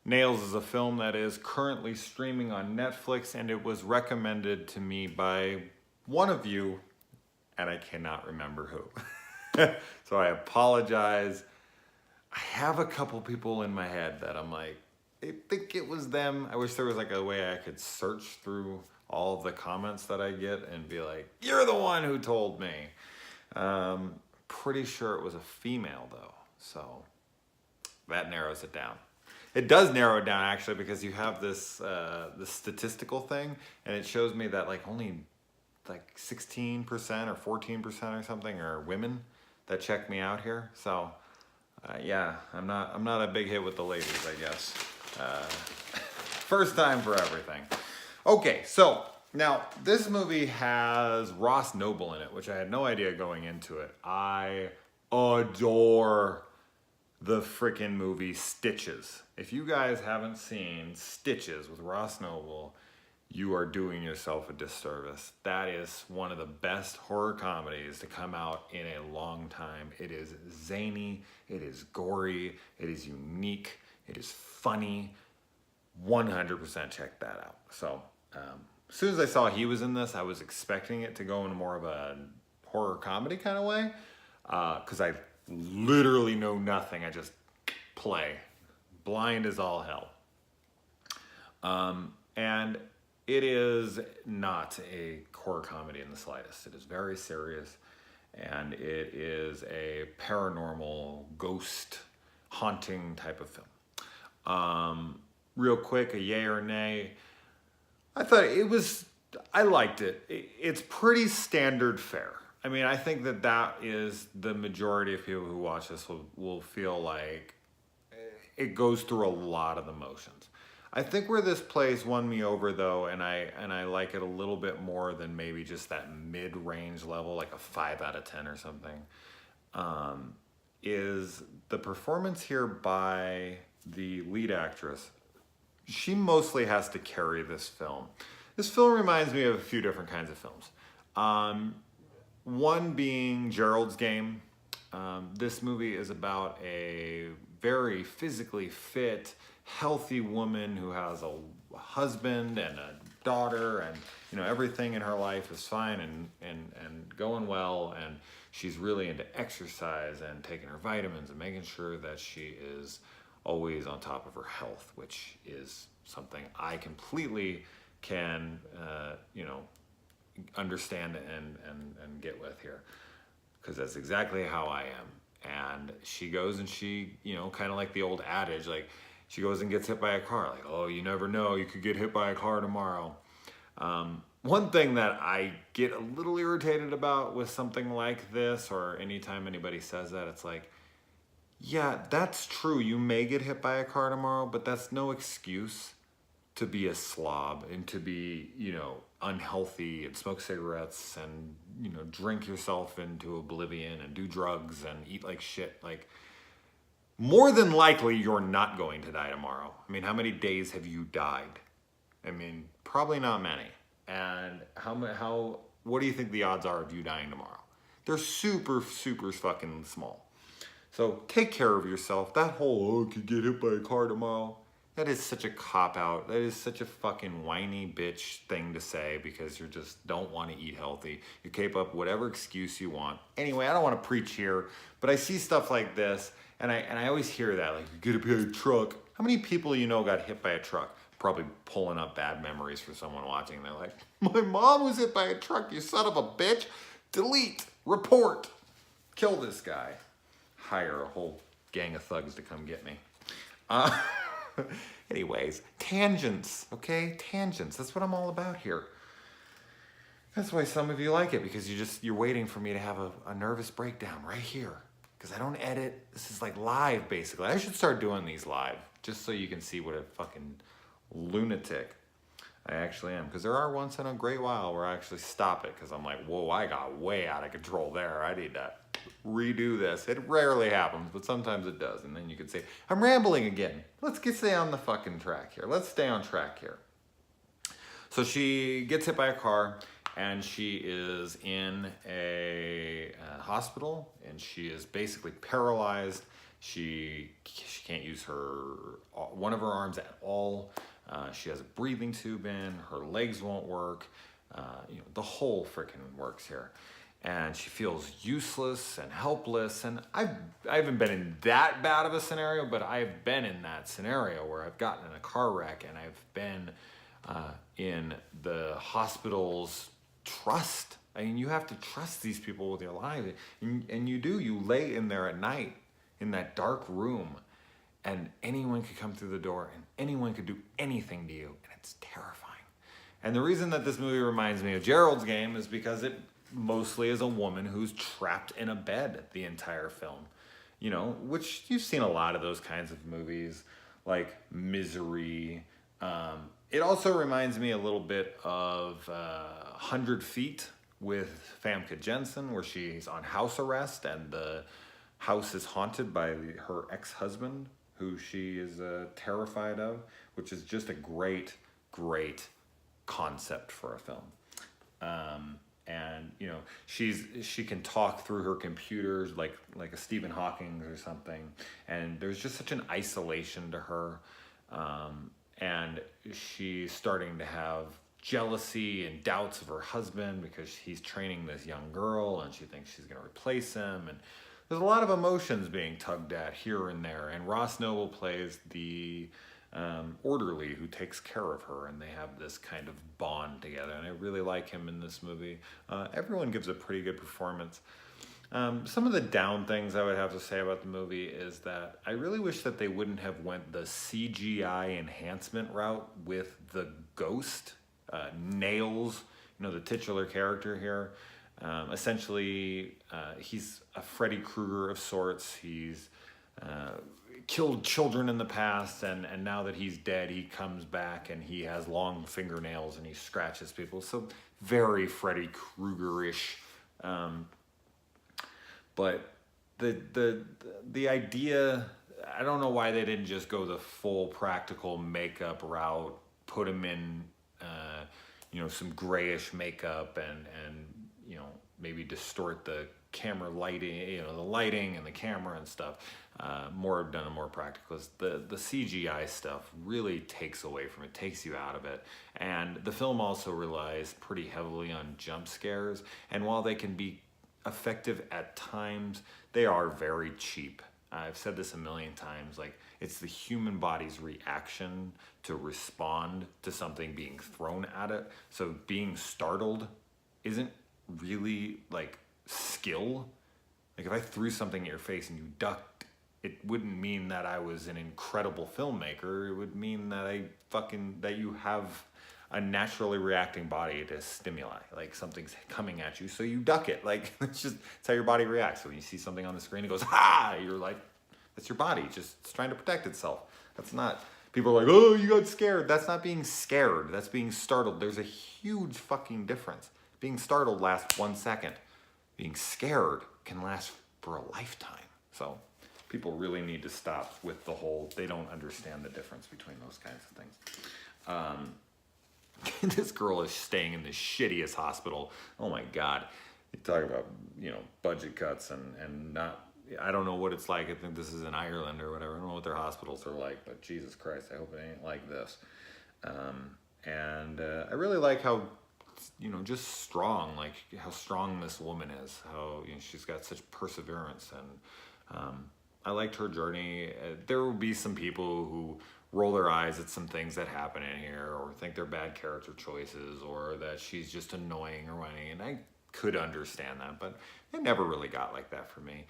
Nails is a film that is currently streaming on Netflix, and it was recommended to me by one of you, and I cannot remember who. So I apologize. I have a couple people in my head that I'm like, I think it was them. I wish there was like a way I could search through all of the comments that I get and be like, you're the one who told me. Pretty sure it was a female though, so that narrows it down. It does narrow it down actually, because you have this statistical thing, and it shows me that like only like 16% or 14% or something are women that check me out here. So yeah, I'm not a big hit with the ladies, I guess. First time for everything. Okay, so now this movie has Ross Noble in it, which I had no idea going into it. I adore the freaking movie Stitches. If you guys haven't seen Stitches with Ross Noble, you are doing yourself a disservice. That is one of the best horror comedies to come out in a long time. It is zany, it is gory, it is unique, it is funny. 100% check that out. So as soon as I saw he was in this, I was expecting it to go in more of a horror comedy kind of way, because I literally know nothing. I just play blind as all hell. And it is not a horror comedy in the slightest. It is very serious, and it is a paranormal ghost haunting type of film. Real quick, a yay or nay. I thought I liked it. It's pretty standard fare. I mean, I think that is the majority of people who watch this will feel like it goes through a lot of the motions. I think where this plays won me over though, and I like it a little bit more than maybe just that mid-range level, like a 5 out of 10 or something, is the performance here by the lead actress. She mostly has to carry this film. This film reminds me of a few different kinds of films. One being Gerald's Game. This movie is about a very physically fit, healthy woman who has a husband and a daughter, and everything in her life is fine and going well, and she's really into exercise and taking her vitamins and making sure that she is always on top of her health, which is something I completely can understand and get with here, because that's exactly how I am. And she goes and she, kind of like the old adage, like she goes and gets hit by a car, like, oh, you never know, you could get hit by a car tomorrow. One thing that I get a little irritated about with something like this, or anytime anybody says that, it's like, yeah, that's true, you may get hit by a car tomorrow, but that's no excuse to be a slob and to be, unhealthy and smoke cigarettes and, drink yourself into oblivion and do drugs and eat like shit. Like, more than likely, you're not going to die tomorrow. I mean, how many days have you died? I mean, probably not many. And what do you think the odds are of you dying tomorrow? They're super, super fucking small. So take care of yourself. That whole, I could get hit by a car tomorrow, that is such a cop-out. That is such a fucking whiny bitch thing to say, because you just don't want to eat healthy. You cape up whatever excuse you want. Anyway, I don't want to preach here, but I see stuff like this, and I always hear that, like, you get hit by a truck. How many people got hit by a truck? Probably pulling up bad memories for someone watching. They're like, my mom was hit by a truck, you son of a bitch. Delete, report, kill this guy. Hire a whole gang of thugs to come get me. Anyways, tangents, okay? Tangents, that's what I'm all about here. That's why some of you like it, because you're waiting for me to have a nervous breakdown right here. Because I don't edit, this is like live, basically. I should start doing these live, just so you can see what a fucking lunatic I actually am. Because there are once in a great while where I actually stop it, because I'm like, whoa, I got way out of control there. I need to redo this. It rarely happens, but sometimes it does. And then you could say, I'm rambling again. Let's stay on the fucking track here. Let's stay on track here. So she gets hit by a car, and she is in a hospital, and she is basically paralyzed. She can't use one of her arms at all. She has a breathing tube in. Her legs won't work. The whole freaking works here. And she feels useless and helpless. And I haven't been in that bad of a scenario, but I've been in that scenario where I've gotten in a car wreck and I've been in the hospital's trust. I mean, you have to trust these people with your lives. And you lay in there at night in that dark room, and anyone could come through the door and anyone could do anything to you, and it's terrifying. And the reason that this movie reminds me of Gerald's Game is because it mostly is a woman who's trapped in a bed the entire film, which you've seen a lot of those kinds of movies, like Misery. It also reminds me a little bit of 100 Feet with Famke Janssen, where she's on house arrest and the house is haunted by her ex-husband, who she is terrified of, which is just a great, great concept for a film. And she can talk through her computers like a Stephen Hawking or something, and there's just such an isolation to her, and she's starting to have jealousy and doubts of her husband because he's training this young girl and she thinks she's going to replace him, and there's a lot of emotions being tugged at here and there. And Ross Noble plays the orderly who takes care of her, and they have this kind of bond together, and I really like him in this movie. Everyone gives a pretty good performance. Some of the down things I would have to say about the movie is that I really wish that they wouldn't have went the CGI enhancement route with the ghost. Nails, the titular character here. Essentially, he's a Freddy Krueger of sorts. He's killed children in the past, and now that he's dead, he comes back and he has long fingernails and he scratches people. So very Freddy Krueger-ish. But the idea, I don't know why they didn't just go the full practical makeup route, put him in some grayish makeup and maybe distort the camera lighting, the lighting and the camera and stuff. More practical. The CGI stuff really takes away from it, takes you out of it. And the film also relies pretty heavily on jump scares. And while they can be effective at times, they are very cheap. I've said this a million times, it's the human body's reaction to respond to something being thrown at it. So being startled isn't really skill. If I threw something at your face and you ducked, it wouldn't mean that I was an incredible filmmaker. It would mean that that you have a naturally reacting body to stimuli. Something's coming at you, so you duck it. It's how your body reacts. So when you see something on the screen, it goes, ha! You're that's your body just trying to protect itself. That's not, people are oh, you got scared. That's not being scared. That's being startled. There's a huge fucking difference. Being startled lasts 1 second. Being scared can last for a lifetime. So people really need to stop with the whole, they don't understand the difference between those kinds of things. This girl is staying in the shittiest hospital. Oh my God. You talk about, budget cuts and not, I don't know what it's like. I think this is in Ireland or whatever. I don't know what their hospitals are like, but Jesus Christ, I hope it ain't like this. I really like how, just strong, how strong this woman is, how she's got such perseverance, and I liked her journey. There will be some people who roll their eyes at some things that happen in here, or think they're bad character choices, or that she's just annoying or whiny, and I could understand that, but it never really got like that for me.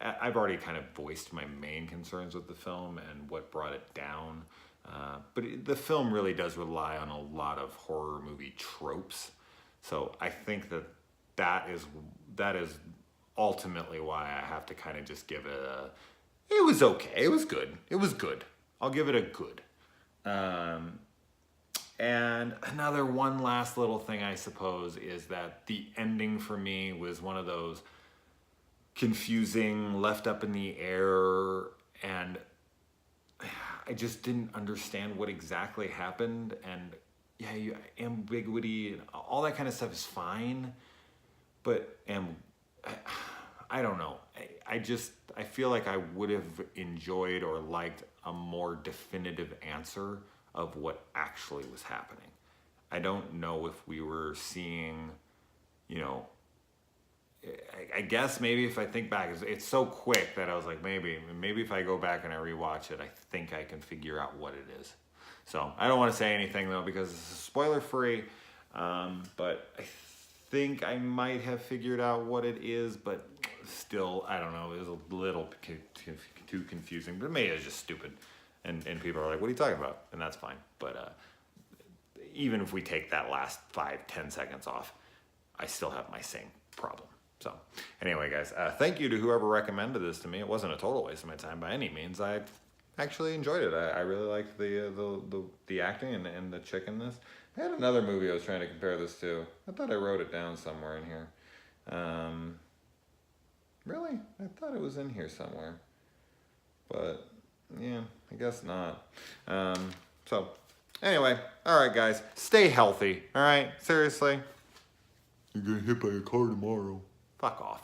I've already kind of voiced my main concerns with the film and what brought it down. But the film really does rely on a lot of horror movie tropes. So I think that is ultimately why I have to kind of just give it it was okay. It was good. It was good. I'll give it a good. And one last little thing, I suppose, is that the ending for me was one of those confusing, left up in the air, and I just didn't understand what exactly happened. And ambiguity and all that kind of stuff is fine, but I don't know. I feel like I would have enjoyed or liked a more definitive answer of what actually was happening. I don't know if we were seeing, you know, I guess maybe if I think back, it's so quick that I was like, maybe if I go back and I rewatch it, I think I can figure out what it is. So I don't want to say anything though, because it's spoiler free, but I think I might have figured out what it is, but still, I don't know, it was a little too confusing, but maybe it's just stupid. And people are like, what are you talking about? And that's fine. But even if we take that last 5-10 seconds off, I still have my same problem. So anyway, guys, thank you to whoever recommended this to me. It wasn't a total waste of my time by any means. I actually enjoyed it. I really liked the acting and the chick in this. I had another movie I was trying to compare this to. I thought I wrote it down somewhere in here. Really? I thought it was in here somewhere. But yeah, I guess not. So anyway, all right, guys, stay healthy. All right, seriously. You're getting hit by a car tomorrow. Fuck off.